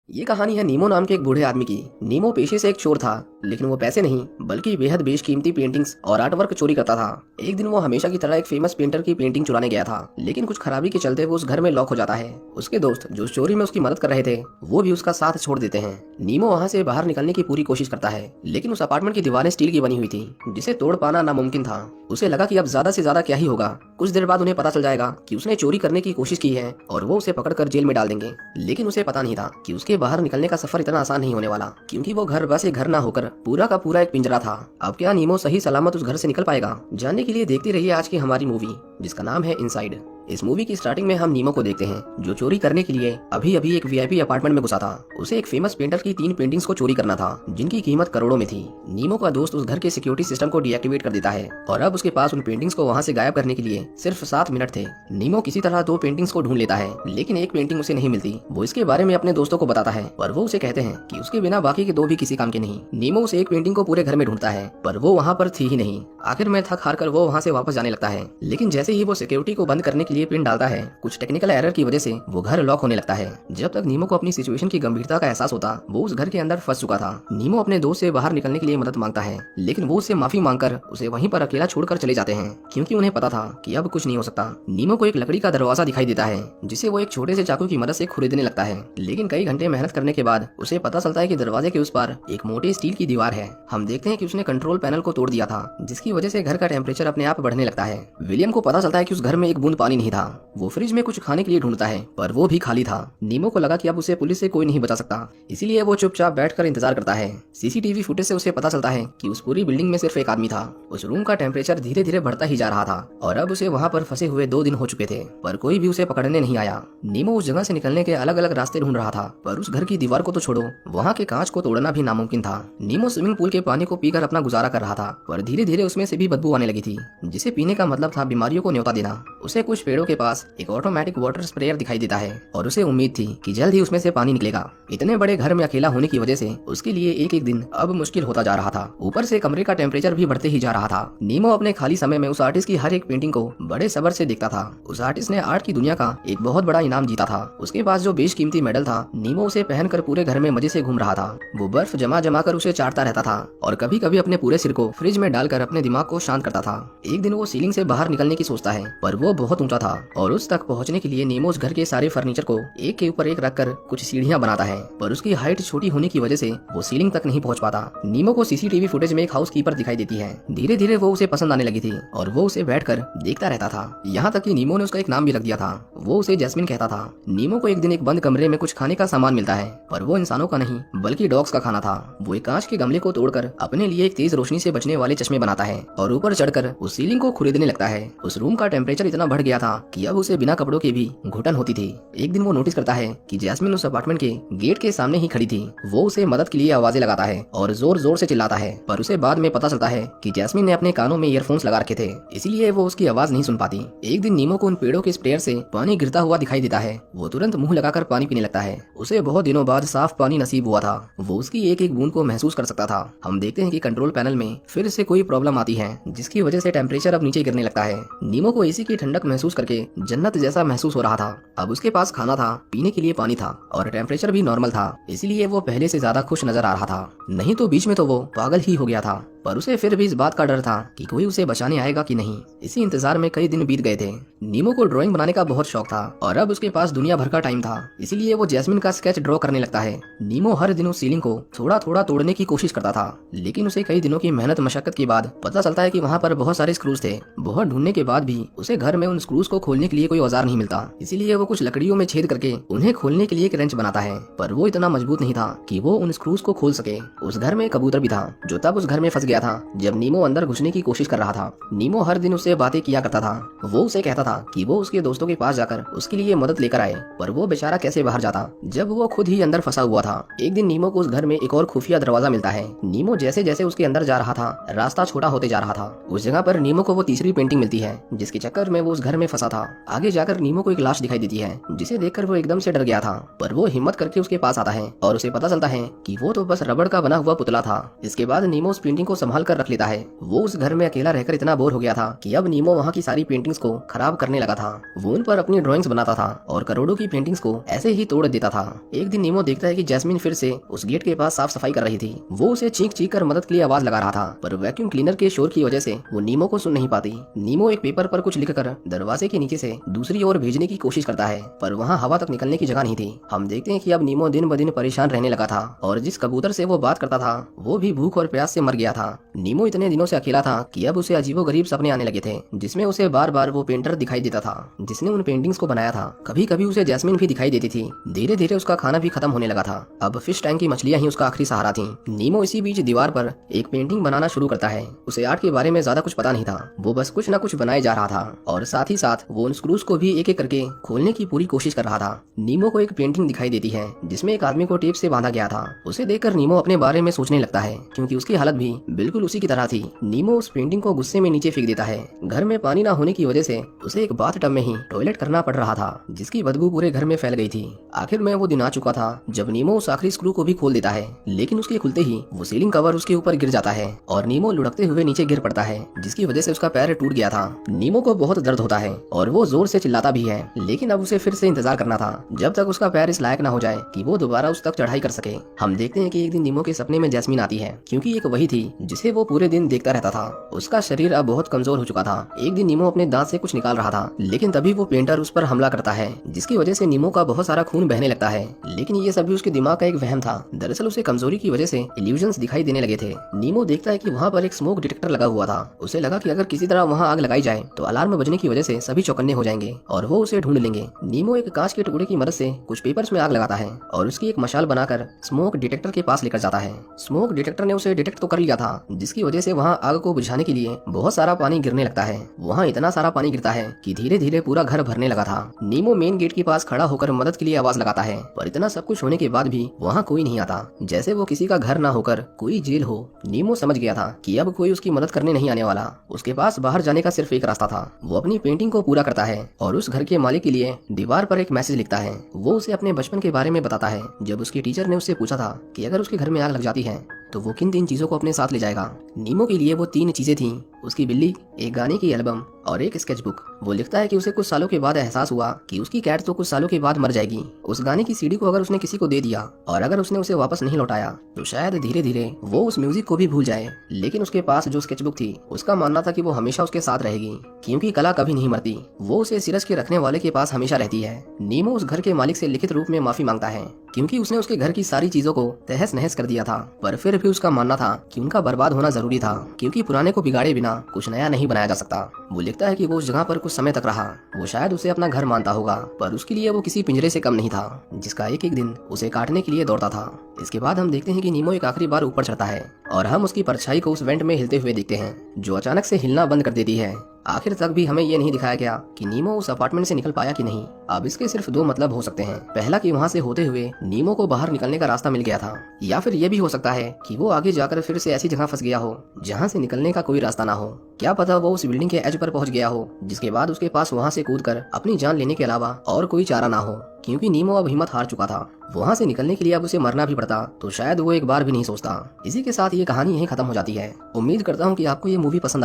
ये कहानी है नीमो नाम के एक बूढ़े आदमी की। नीमो पेशे से एक चोर था, लेकिन वो पैसे नहीं बल्कि बेहद बेशकीमती पेंटिंग्स और आर्ट वर्क चोरी करता था। एक दिन वो हमेशा की तरह एक फेमस पेंटर की पेंटिंग चुराने गया था, लेकिन कुछ खराबी के चलते वो उस घर में लॉक हो जाता है। उसके दोस्त जो चोरी में उसकी मदद कर रहे थे वो भी उसका साथ छोड़ देते हैं। नीमो वहाँ से बाहर निकलने की पूरी कोशिश करता है, लेकिन उस अपार्टमेंट की दीवारें स्टील की बनी हुई थी, जिसे तोड़ पाना नामुमकिन था। उसे लगा कि अब ज्यादा से ज्यादा क्या ही होगा। कुछ देर बाद उन्हें पता चल जाएगा कि उसने चोरी करने की कोशिश की है और वो उसे पकड़कर जेल में डाल देंगे। लेकिन उसे पता नहीं था कि उसके बाहर निकलने का सफर इतना आसान नहीं होने वाला, क्योंकि वो घर बस एक घर ना होकर पूरा का पूरा एक पिंजरा था। अब क्या नीमो सही सलामत उस घर से निकल पाएगा? जानने के लिए देखते रहिए आज की हमारी मूवी, जिसका नाम है इनसाइड। इस मूवी की स्टार्टिंग में हम नीमो को देखते हैं, जो चोरी करने के लिए अभी अभी एक वीआईपी अपार्टमेंट में घुसा था। उसे एक फेमस पेंटर की 3 पेंटिंग्स को चोरी करना था, जिनकी कीमत करोड़ों में थी। नीमो का दोस्त उस घर के सिक्योरिटी सिस्टम को डीएक्टिवेट कर देता है और अब उसके पास उन पेंटिंग्स को वहाँ से गायब करने के लिए सिर्फ 7 मिनट थे। नीमो किसी तरह 2 पेंटिंग्स को ढूंढ लेता है, लेकिन एक पेंटिंग उसे नहीं मिलती। वो इसके बारे में अपने दोस्तों को बताता है, पर वो उसे कहते हैं कि उसके बिना बाकी के 2 भी किसी काम के नहीं। नीमो उस एक पेंटिंग को पूरे घर में ढूंढता है, पर वो वहाँ पर थी ही नहीं। आखिर में थक हार कर वो वहाँ से वापस जाने लगता है, लेकिन जैसे ही वो सिक्योरिटी को बंद करने के लिए पिन डालता है, कुछ टेक्निकल एरर की वजह से वो घर लॉक होने लगता है। जब तक नीमो को अपनी सिचुएशन की गंभीरता का एहसास होता, वो उस घर के अंदर फंस चुका था। नीमो अपने दोस्त से बाहर निकलने के लिए मदद मांगता है, लेकिन वो उससे माफी मांगकर उसे वहीं पर अकेला छोड़कर चले जाते हैं, क्योंकि उन्हें पता था कि अब कुछ नहीं हो सकता। नीमो को एक लकड़ी का दरवाजा दिखाई देता है, जिसे वो एक छोटे से चाकू की मदद से खुरीदने लगता है। लेकिन कई घंटे मेहनत करने के बाद उसे पता चलता है कि दरवाजे के उस पार एक मोटी स्टील की दीवार है। हम देखते हैं कि उसने कंट्रोल पैनल को तोड़ दिया था, जिसकी वजह से घर का टेम्परेचर अपने आप बढ़ने लगता है। विलियम को पता चलता है कि उस घर में एक बूंद पानी नहीं था। वो फ्रिज में कुछ खाने के लिए ढूंढता है, पर वो भी खाली था। नीमो को लगा कि अब उसे पुलिस से कोई नहीं बचा सकता, इसीलिए वो चुपचाप बैठकर इंतजार करता है। सीसीटीवी फुटेज से उसे पता चलता है कि उस पूरी बिल्डिंग में सिर्फ एक आदमी था। उस रूम का टेम्परेचर धीरे धीरे बढ़ता ही जा रहा था और अब उसे वहाँ पर फंसे हुए 2 दिन हो चुके थे, पर कोई भी उसे पकड़ने नहीं आया। नीमो उस जगह से निकलने के अलग अलग रास्ते ढूंढ रहा था, पर उस घर की दीवार को तो छोड़ो, वहाँ के कांच को तोड़ना भी नामुमकिन था। नीमो स्विमिंग पूल के पानी को पीकर अपना गुजारा कर रहा था, पर धीरे धीरे उसमें से भी बदबू आने लगी थी, जिसे पीने का मतलब था बीमारियों को न्योता देना। उसे कुछ पेड़ों के पास एक ऑटोमेटिक वाटर स्प्रेयर दिखाई देता है और उसे उम्मीद थी कि जल्द ही उसमें से पानी निकलेगा। इतने बड़े घर में अकेला होने की वजह से उसके लिए एक एक दिन अब मुश्किल होता जा रहा था। ऊपर से कमरे का टेम्परेचर भी बढ़ते ही जा रहा था। नीमो अपने खाली समय में उस आर्टिस्ट की हर एक पेंटिंग को बड़े सब्र से देखता था। उस आर्टिस्ट ने आर्ट की दुनिया का एक बहुत बड़ा इनाम जीता था। उसके पास जो बेशकीमती मेडल था, नीमो उसे पहनकर पूरे घर में मजे से घूम रहा था। वो बर्फ जमा जमा कर उसे चाटता रहता था और कभी कभी अपने पूरे सिर को फ्रिज में डालकर अपने दिमाग को शांत करता था। एक दिन वो सीलिंग से बाहर निकलने की सोचता है, पर वो बहुत ऊंचा था और उस तक पहुंचने के लिए नीमो उस घर के सारे फर्नीचर को एक के ऊपर एक रखकर कुछ सीढ़ियां बनाता है, पर उसकी हाइट छोटी होने की वजह से वो सीलिंग तक नहीं पहुंच पाता। नीमो को सीसीटीवी फुटेज में एक हाउस कीपर दिखाई देती है। धीरे धीरे वो उसे पसंद आने लगी थी और वो उसे बैठकर देखता रहता था। यहाँ तक कि नीमो ने उसका एक नाम भी रख दिया था। वो उसे जैस्मिन कहता था। नीमो को एक दिन एक बंद कमरे में कुछ खाने का सामान मिलता है, पर वो इंसानों का नहीं बल्कि डॉग्स का खाना था। वो एक कांच के गमले को तोड़कर अपने लिए एक तेज रोशनी से बचने वाले चश्मे बनाता है और ऊपर चढ़कर उस सीलिंग को खुरीदने लगता है। उस रूम का टेम्परेचर इतना बढ़ गया था कि अब उसे बिना कपड़ों के भी घुटन होती थी। एक दिन वो नोटिस करता है कि जैस्मिन उस अपार्टमेंट के गेट के सामने ही खड़ी थी। वो उसे मदद के लिए आवाजें लगाता है और जोर जोर से चिल्लाता है, पर उसे बाद में पता चलता है कि जैस्मिन ने अपने कानों में ईयरफोन्स लगा रखे थे, इसीलिए वो उसकी आवाज नहीं सुन पाती। एक दिन नीमो को उन पेड़ों के स्प्रेयर से पानी गिरता हुआ दिखाई देता है। वो तुरंत मुंह लगाकर पानी पीने लगता है। उसे बहुत दिनों बाद साफ पानी नसीब हुआ था। वो उसकी एक एक बूंद को महसूस कर सकता था। हम देखते हैं कि कंट्रोल पैनल में फिर से कोई प्रॉब्लम आती है, जिसकी वजह से टेम्परेचर अब नीचे गिरने लगता है। नीमो को एसी की ठंडक महसूस करके जन्नत जैसा महसूस हो रहा था। अब उसके पास खाना था, पीने के लिए पानी था और टेम्परेचर भी नॉर्मल था, इसलिए वो पहले से ज्यादा खुश नजर आ रहा था। नहीं तो बीच में तो वो पागल ही हो गया था, पर उसे फिर भी इस बात का डर था कि कोई उसे बचाने आएगा कि नहीं। इसी इंतजार में कई दिन बीत गए थे। नीमो को ड्राइंग बनाने का बहुत शौक था और अब उसके पास दुनिया भर का टाइम था, इसीलिए वो जैस्मिन का स्केच ड्रॉ करने लगता है। नीमो हर दिन उस सीलिंग को थोड़ा थोड़ा तोड़ने की कोशिश करता था, लेकिन उसे कई दिनों की मेहनत मशक्कत के बाद पता चलता है कि वहाँ पर बहुत सारे स्क्रूज थे। बहुत ढूंढने के बाद भी उसे घर में उन स्क्रूज को खोलने के लिए कोई औजार नहीं मिलता, इसीलिए वो कुछ लकड़ियों में छेद करके उन्हें खोलने के लिए एक रेंच बनाता है, पर वो इतना मजबूत नहीं था कि वो उन स्क्रूज को खोल सके। उस घर में कबूतर भी था, जो तब उस घर में फंस गया था जब नीमो अंदर घुसने की कोशिश कर रहा था। नीमो हर दिन उससे बातें किया करता था। वो उसे कहता था कि वो उसके दोस्तों के पास जाकर उसके लिए मदद लेकर आए, पर वो बेचारा कैसे बाहर जाता जब वो खुद ही अंदर फंसा हुआ था। एक दिन नीमो को उस घर में एक और खुफिया दरवाजा मिलता है। नीमो जैसे जैसे उसके अंदर जा रहा था, रास्ता छोटा होते जा रहा था। उस जगह पर नीमो को वो तीसरी पेंटिंग मिलती है, जिसके चक्कर में वो उस घर में फंसा था। आगे जाकर नीमो को एक लाश दिखाई देती है, जिसे देखकर वो एकदम से डर गया था, पर वो हिम्मत करके उसके पास आता है और उसे पता चलता है कि वो तो बस रबड़ का बना हुआ पुतला था। इसके बाद नीमो उस पेंटिंग को संभाल कर रख लेता है। वो उस घर में अकेला रहकर इतना बोर हो गया था कि अब नीमो वहाँ की सारी पेंटिंग्स को खराब करने लगा था। वो उन पर अपनी ड्राइंग्स बनाता था और करोड़ों की पेंटिंग्स को ऐसे ही तोड़ देता था। एक दिन नीमो देखता है कि जैस्मिन फिर से उस गेट के पास साफ सफाई कर रही थी। वो उसे चीख चीख कर मदद के लिए आवाज लगा रहा था, पर वैक्यूम क्लीनर के शोर की वजह से वो नीमो को सुन नहीं पाती। नीमो एक पेपर पर कुछ लिखकर दरवाजे के नीचे से दूसरी ओर भेजने की कोशिश करता है, पर वहाँ हवा तक निकलने की जगह नहीं थी। हम देखते हैं कि अब नीमो दिन ब दिन परेशान रहने लगा था और जिस कबूतर से वो बात करता था वो भी भूख और प्यास से मर गया था। नीमो इतने दिनों से अकेला था कि अब उसे अजीबोगरीब सपने आने लगे थे, जिसमें उसे बार बार वो पेंटर दिखाई देता था जिसने उन पेंटिंग्स को बनाया था। कभी कभी उसे जैस्मिन भी दिखाई देती थी। धीरे धीरे उसका खाना भी खत्म होने लगा था। अब फिश टैंक की मछलियां ही उसका आखिरी सहारा थी। नीमो इसी बीच दीवार पर एक पेंटिंग बनाना शुरू करता है। उसे आर्ट के बारे में ज्यादा कुछ पता नहीं था, वो बस कुछ न कुछ बनाए जा रहा था और साथ ही साथ वो उन स्क्रूज को भी एक एक करके खोलने की पूरी कोशिश कर रहा था। नीमो को एक पेंटिंग दिखाई देती है जिसमें एक आदमी को टेप से बांधा गया था। उसे देखकर नीमो अपने बारे में सोचने लगता है क्योंकि उसकी हालत भी बिल्कुल उसी की तरह थी। नीमो उस पेंटिंग को गुस्से में नीचे फेंक देता है। घर में पानी न होने की वजह से उसे एक बाथ टब में ही टॉयलेट करना पड़ रहा था, जिसकी बदबू पूरे घर में फैल गई थी। आखिर में वो दिन आ चुका था जब नीमो उस आखिरी स्क्रू को भी खोल देता है, लेकिन उसके खुलते ही वो सीलिंग कवर उसके ऊपर गिर जाता है और नीमो लुढ़कते हुए नीचे गिर पड़ता है, जिसकी वजह से उसका पैर टूट गया था। नीमो को बहुत दर्द होता है और वो जोर से चिल्लाता भी है, लेकिन अब उसे फिर से इंतजार करना था जब तक उसका पैर इस लायक न हो जाए कि वो दोबारा उस तक चढ़ाई कर सके। हम देखते हैं कि एक दिन नीमो के सपने में जैस्मिन आती है, क्योंकि एक वही थी जिसे वो पूरे दिन देखता रहता था। उसका शरीर अब बहुत कमजोर हो चुका था। एक दिन नीमो अपने दांत से कुछ निकाल रहा था, लेकिन तभी वो पेंटर उस पर हमला करता है, जिसकी वजह से नीमो का बहुत सारा खून बहने लगता है। लेकिन ये सभी उसके दिमाग का एक वहम था। दरअसल उसे कमजोरी की वजह से इल्यूजन्स दिखाई देने लगे थे। नीमो देखता है कि वहाँ पर एक स्मोक डिटेक्टर लगा हुआ था। उसे लगा कि अगर किसी तरह वहाँ आग लगाई जाए तो अलार्म बजने की वजह से सभी चौकन्ने हो जाएंगे और वो उसे ढूंढ लेंगे। नीमो एक कांच के टुकड़े की मदद से कुछ पेपर्स में आग लगाता है और उसकी एक मशाल बनाकर स्मोक डिटेक्टर के पास लेकर जाता है। स्मोक डिटेक्टर ने उसे डिटेक्ट तो कर लिया था, जिसकी वजह से वहाँ आग को बुझाने के लिए बहुत सारा पानी गिरने लगता है। वहाँ इतना सारा पानी गिरता है कि धीरे धीरे पूरा घर भरने लगा था। नीमो मेन गेट के पास खड़ा होकर मदद के लिए आवाज लगाता है, पर इतना सब कुछ होने के बाद भी वहाँ कोई नहीं आता, जैसे वो किसी का घर ना होकर कोई जेल हो। नीमो समझ गया था कि अब कोई उसकी मदद करने नहीं आने वाला। उसके पास बाहर जाने का सिर्फ एक रास्ता था। वो अपनी पेंटिंग को पूरा करता है और उस घर के मालिक के लिए दीवार पर एक मैसेज लिखता है। वो उसे अपने बचपन के बारे में बताता है, जब उसकी टीचर ने उससे पूछा था कि अगर उसके घर में आग लग जाती है तो वो किन 3 चीजों को अपने साथ ले जाएगा। नीमो के लिए वो 3 चीजें थीं, उसकी बिल्ली, एक गाने की एल्बम और एक स्केचबुक। वो लिखता है कि उसे कुछ सालों के बाद एहसास हुआ कि उसकी कैट तो कुछ सालों के बाद मर जाएगी। उस गाने की सीडी को अगर उसने किसी को दे दिया और अगर उसने उसे वापस नहीं लौटाया तो शायद धीरे धीरे वो उस म्यूजिक को भी भूल जाए। लेकिन उसके पास जो स्केचबुक थी उसका मानना था कि वो हमेशा उसके साथ रहेगी, क्योंकि कला कभी नहीं मरती। वो उसे सिरस के रखने वाले के पास हमेशा रहती है। नीमो उस घर के मालिक से लिखित रूप में माफी मांगता है, क्योंकि उसने उसके घर की सारी चीजों को तहस नहस कर दिया था। पर फिर भी उसका मानना था कि उनका बर्बाद होना जरूरी था, क्योंकि पुराने को बिगाड़े बिना कुछ नया नहीं बनाया जा सकता। वो लिखता है कि वो उस जगह पर कुछ समय तक रहा। वो शायद उसे अपना घर मानता होगा, पर उसके लिए वो किसी पिंजरे से कम नहीं था, जिसका एक एक दिन उसे काटने के लिए दौड़ता था। इसके बाद हम देखते हैं कि नीमो एक आखिरी बार ऊपर चढ़ता है और हम उसकी परछाई को उस वेंट में हिलते हुए देखते हैं, जो अचानक से हिलना बंद कर देती है। आखिर तक भी हमें ये नहीं दिखाया गया कि नीमो उस अपार्टमेंट से निकल पाया कि नहीं। अब इसके सिर्फ 2 मतलब हो सकते हैं। पहला कि वहाँ से होते हुए नीमो को बाहर निकलने का रास्ता मिल गया था, या फिर ये भी हो सकता है कि वो आगे जाकर फिर से ऐसी जगह फंस गया हो जहाँ से निकलने का कोई रास्ता ना हो। क्या पता वो उस बिल्डिंग के एज पर पहुंच गया हो, जिसके बाद उसके पास वहाँ से कूदकर अपनी जान लेने के अलावा और कोई चारा ना हो, क्योंकि नीमो अब हिम्मत हार चुका था। वहाँ से निकलने के लिए अब उसे मरना भी पड़ता तो शायद वो एक बार भी नहीं सोचता। इसी के साथ ये कहानी यहीं खत्म हो जाती है। उम्मीद करता हूँ कि आपको ये मूवी पसंद